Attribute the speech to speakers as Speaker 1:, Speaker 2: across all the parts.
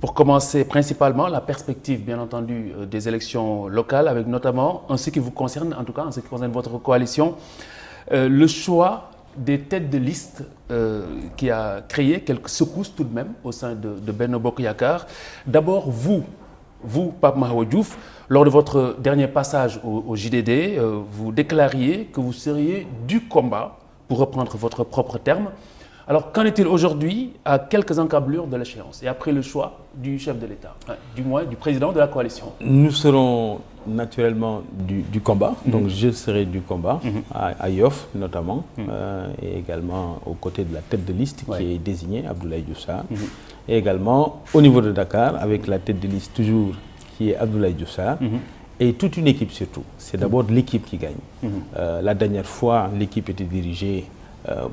Speaker 1: Pour commencer, principalement, la perspective, bien entendu, des élections locales, avec notamment, en ce qui vous concerne, en tout cas, en ce qui concerne votre coalition, le choix des têtes de liste qui a créé quelques secousses tout de même au sein de Benno Bokk Yakaar. D'abord, vous, Pape Mahawa Diouf, lors de votre dernier passage au JDD, vous déclariez que vous seriez du combat, pour reprendre votre propre terme. Alors, qu'en est-il aujourd'hui, à quelques encablures de l'échéance et après le choix du chef de l'État, du moins du président de la coalition?
Speaker 2: Nous serons naturellement du combat, donc je serai du combat, à Yoff notamment, et également aux côtés de la tête de liste qui est désignée, Abdoulaye Diouf Sarr, et également au niveau de Dakar, avec la tête de liste toujours qui est Abdoulaye Diouf Sarr, et toute une équipe surtout. C'est d'abord l'équipe qui gagne. La dernière fois, l'équipe était dirigée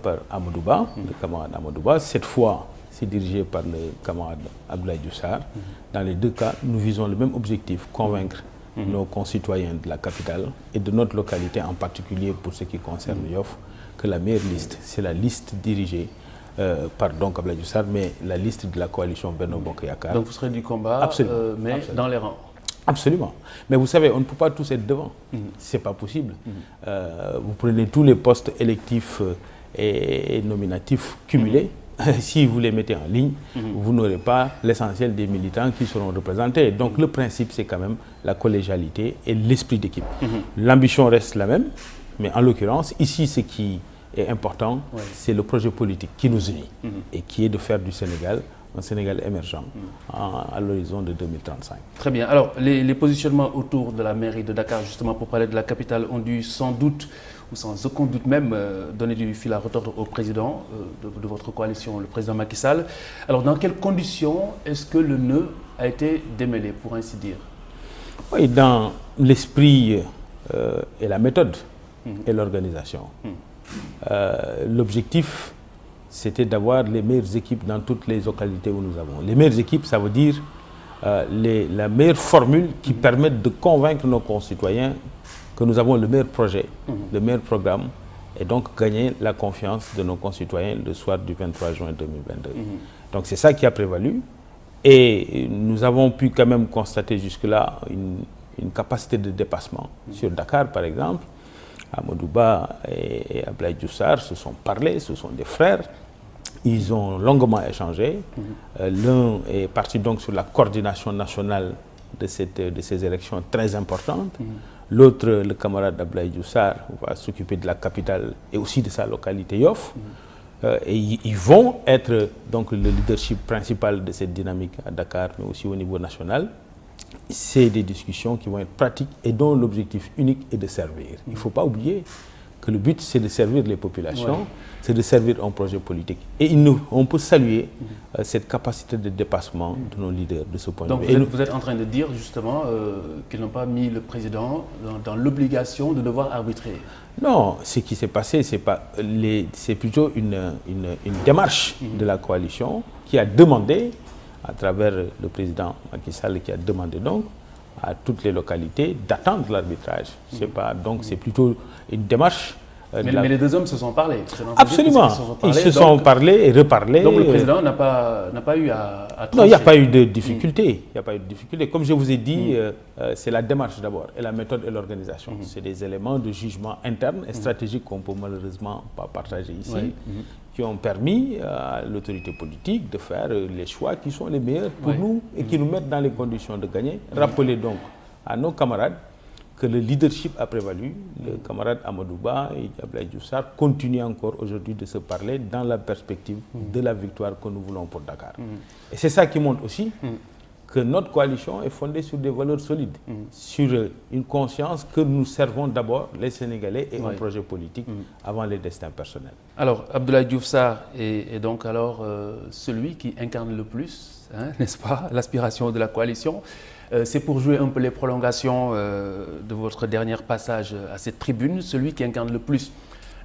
Speaker 2: par Amadou Ba, le camarade Amadou Ba. Cette fois, c'est dirigé par le camarade Abdoulaye Diouf Sarr. Dans les deux cas, nous visons le même objectif, convaincre nos concitoyens de la capitale et de notre localité, en particulier pour ce qui concerne Yoff, que la meilleure liste, c'est la liste dirigée par donc Abdoulaye Diouf Sarr, mais la liste de la coalition Benno Bokk Yakaar.
Speaker 1: Donc vous serez du combat, mais dans les rangs.
Speaker 2: Absolument. Mais vous savez, on ne peut pas tous être devant. C'est pas possible. Vous prenez tous les postes électifs et nominatifs cumulés. Si vous les mettez en ligne, vous n'aurez pas l'essentiel des militants qui seront représentés. Donc le principe, c'est quand même la collégialité et l'esprit d'équipe. L'ambition reste la même, mais en l'occurrence, ici, ce qui est important, c'est le projet politique qui nous unit et qui est de faire du Sénégal un Sénégal émergent à l'horizon de 2035.
Speaker 1: Très bien. Alors, les positionnements autour de la mairie de Dakar, justement pour parler de la capitale, ont dû sans doute, ou sans aucun doute même, donner du fil à retordre au président de votre coalition, le président Macky Sall. Alors, dans quelles conditions est-ce que le nœud a été démêlé, pour ainsi dire?
Speaker 2: Oui, dans l'esprit et la méthode et l'organisation. L'objectif, c'était d'avoir les meilleures équipes dans toutes les localités où nous avons. Les meilleures équipes, ça veut dire la meilleure formule qui permette de convaincre nos concitoyens que nous avons le meilleur projet, le meilleur programme, et donc gagner la confiance de nos concitoyens le soir du 23 juin 2022. Donc c'est ça qui a prévalu, et nous avons pu quand même constater jusque-là une capacité de dépassement. Sur Dakar, par exemple, Amadou Ba et Abdoulaye Diouf Sarr se sont parlé, ce sont des frères. Ils ont longuement échangé. L'un est parti donc sur la coordination nationale de ces élections très importantes. L'autre, le camarade Abdoulaye Diouf Sarr, va s'occuper de la capitale et aussi de sa localité Yoff. Et ils vont être donc le leadership principal de cette dynamique à Dakar, mais aussi au niveau national. C'est des discussions qui vont être pratiques et dont l'objectif unique est de servir. Il ne faut pas oublier que le but, c'est de servir les populations, c'est de servir un projet politique. Et on peut saluer cette capacité de dépassement de nos leaders de ce point de vue.
Speaker 1: Donc vous êtes en train de dire justement qu'ils n'ont pas mis le président dans l'obligation de devoir arbitrer?
Speaker 2: Non, ce qui s'est passé, c'est plutôt une démarche de la coalition qui a demandé, à travers le président Macky Sall, qui a demandé donc à toutes les localités d'attendre l'arbitrage. Donc c'est plutôt une démarche.
Speaker 1: Mais les deux hommes se sont parlé.
Speaker 2: Absolument. Ils se sont parlé et reparlé.
Speaker 1: Donc le président n'a pas eu à trancher.
Speaker 2: Non, il n'y a pas eu de difficulté. Il n'y a pas eu de difficulté. Comme je vous ai dit, c'est la démarche d'abord, et la méthode et l'organisation. C'est des éléments de jugement interne et stratégique qu'on ne peut malheureusement pas partager ici, qui ont permis à l'autorité politique de faire les choix qui sont les meilleurs pour nous et qui nous mettent dans les conditions de gagner. Rappelez donc à nos camarades que le leadership a prévalu. Le camarade Amadou Ba et Abdoulaye Diouf Sarr continuent encore aujourd'hui de se parler dans la perspective de la victoire que nous voulons pour Dakar. Et c'est ça qui montre aussi que notre coalition est fondée sur des valeurs solides, sur une conscience que nous servons d'abord les Sénégalais et un projet politique avant les destins personnels.
Speaker 1: Alors, Abdoulaye Diouf Sarr est donc alors celui qui incarne le plus, n'est-ce pas, l'aspiration de la coalition. C'est pour jouer un peu les prolongations de votre dernier passage à cette tribune, celui qui incarne le plus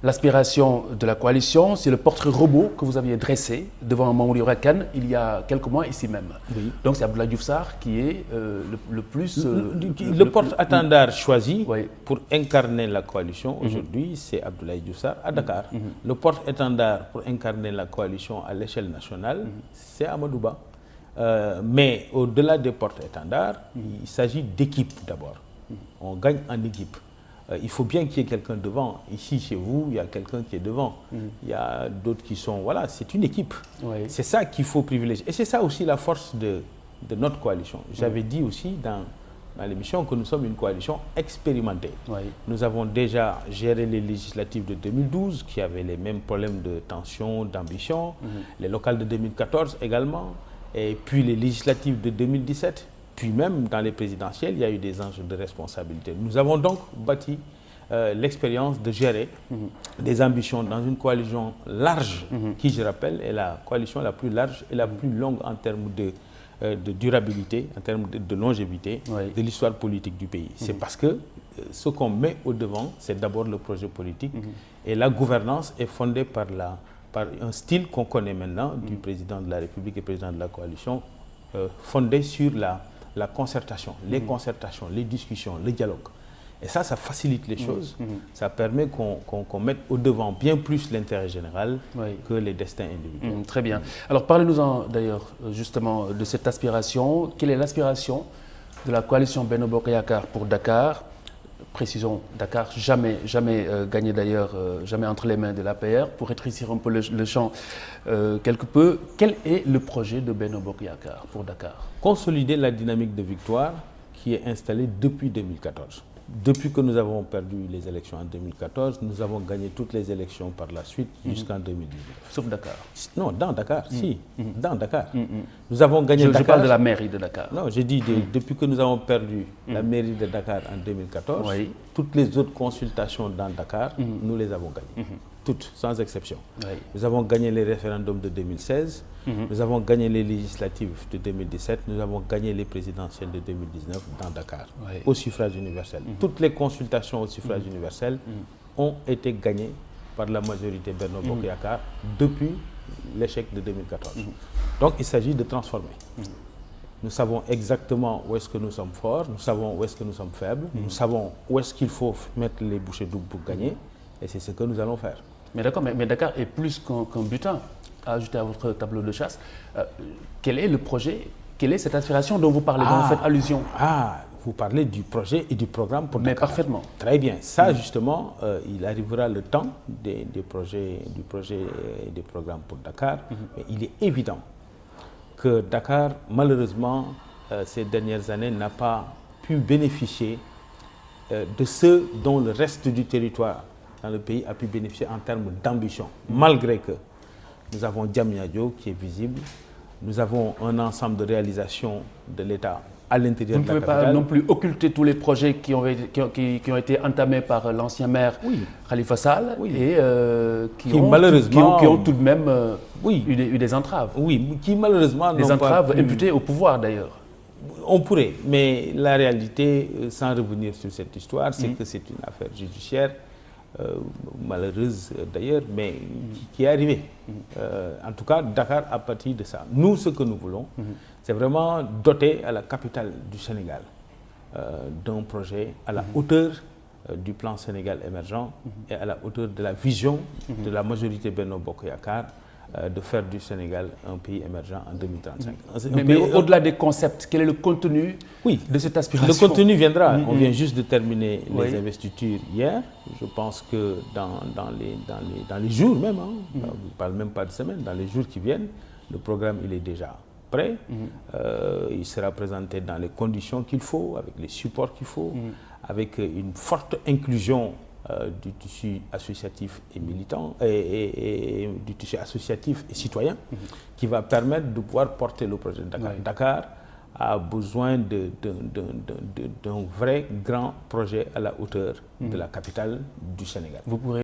Speaker 1: l'aspiration de la coalition, c'est le portrait robot que vous aviez dressé devant Mamoudou Kane il y a quelques mois ici même. Donc c'est Abdoulaye Diouf Sarr qui est le plus...
Speaker 2: le porte-étendard choisi pour incarner la coalition aujourd'hui, c'est Abdoulaye Diouf Sarr à Dakar. Le porte-étendard pour incarner la coalition à l'échelle nationale, c'est Amadou Ba. Mais au-delà des porte-étendards, il s'agit d'équipe d'abord. On gagne en équipe. Il faut bien qu'il y ait quelqu'un devant. Ici, chez vous, il y a quelqu'un qui est devant. Il y a d'autres qui sont... Voilà, c'est une équipe. Oui. C'est ça qu'il faut privilégier. Et c'est ça aussi la force de notre coalition. J'avais dit aussi dans l'émission que nous sommes une coalition expérimentée. Oui. Nous avons déjà géré les législatives de 2012 qui avaient les mêmes problèmes de tension, d'ambition, les locales de 2014 également, et puis les législatives de 2017, puis même dans les présidentielles, il y a eu des enjeux de responsabilité. Nous avons donc bâti l'expérience de gérer des ambitions dans une coalition large, qui, je rappelle, est la coalition la plus large et la plus longue en termes de durabilité, en termes de longévité de l'histoire politique du pays. C'est parce que ce qu'on met au devant, c'est d'abord le projet politique et la gouvernance est fondée par un style qu'on connaît maintenant du président de la République et président de la coalition, fondé sur la concertation, les concertations, les discussions, le dialogue. Et ça facilite les choses. Ça permet qu'on mette au devant bien plus l'intérêt général que les destins individuels.
Speaker 1: Très bien. Alors parlez-nous d'ailleurs justement de cette aspiration. Quelle est l'aspiration de la coalition Benno Bokk Yakaar pour Dakar? Précisons, Dakar, jamais gagné d'ailleurs, jamais entre les mains de l'APR. Pour rétrécir un peu le champ quelque peu, quel est le projet de Benno Bokk Yakaar pour Dakar?
Speaker 2: Consolider la dynamique de victoire qui est installée depuis 2014. Depuis que nous avons perdu les élections en 2014, nous avons gagné toutes les élections par la suite jusqu'en 2019.
Speaker 1: Sauf Dakar?
Speaker 2: Non, dans Dakar, si. Dans Dakar. Nous avons gagné Dakar.
Speaker 1: Je parle de la mairie de Dakar.
Speaker 2: Non, j'ai dit depuis que nous avons perdu la mairie de Dakar en 2014, toutes les autres consultations dans Dakar, nous les avons gagnées. Toutes, sans exception. Nous avons gagné les référendums de 2016, nous avons gagné les législatives de 2017, nous avons gagné les présidentielles de 2019 dans Dakar, au suffrage universel. Toutes les consultations au suffrage universel ont été gagnées par la majorité Benno Bokk Yakaar depuis l'échec de 2014. Donc il s'agit de transformer. Nous savons exactement où est-ce que nous sommes forts, nous savons où est-ce que nous sommes faibles, nous savons où est-ce qu'il faut mettre les bouchées doubles pour gagner, et c'est ce que nous allons faire.
Speaker 1: Mais d'accord, mais Dakar est plus qu'un butin à ajouter à votre tableau de chasse. Quel est le projet, quelle est cette aspiration dont vous parlez, dont vous faites allusion?
Speaker 2: Vous parlez du projet et du programme pour Dakar.
Speaker 1: Mais parfaitement.
Speaker 2: Très bien. Ça, justement, il arrivera le temps du projet et des programmes pour Dakar. Mais il est évident que Dakar, malheureusement, ces dernières années, n'a pas pu bénéficier de ce dont le reste du territoire dans le pays a pu bénéficier en termes d'ambition, malgré que nous avons Diamniadio qui est visible, nous avons un ensemble de réalisations de l'État à l'intérieur de la capitale.
Speaker 1: Vous ne pouvez pas non plus occulter tous les projets qui ont été entamés par l'ancien maire Khalifa Sall et qui ont tout de même eu des entraves.
Speaker 2: Oui, qui malheureusement
Speaker 1: des entraves imputées au pouvoir d'ailleurs.
Speaker 2: On pourrait, mais la réalité, sans revenir sur cette histoire, c'est que c'est une affaire judiciaire malheureuse d'ailleurs, mais qui est arrivée. En tout cas, Dakar a parti de ça. Nous, ce que nous voulons, c'est vraiment doter à la capitale du Sénégal d'un projet à la hauteur du plan Sénégal émergent et à la hauteur de la vision de la majorité Benno Bokk Yakaar de faire du Sénégal un pays émergent en 2035.
Speaker 1: Mais au-delà des concepts, quel est le contenu de cette aspiration?
Speaker 2: Le contenu viendra. On vient juste de terminer les investitures hier. Je pense que dans les jours même, je ne parle même pas de semaines, dans les jours qui viennent, le programme il est déjà prêt. Il sera présenté dans les conditions qu'il faut, avec les supports qu'il faut, avec une forte inclusion du tissu associatif et militant et du tissu associatif et citoyen qui va permettre de pouvoir porter le projet de Dakar. Dakar a besoin d'un vrai grand projet à la hauteur de la capitale du Sénégal.
Speaker 1: Vous pourrez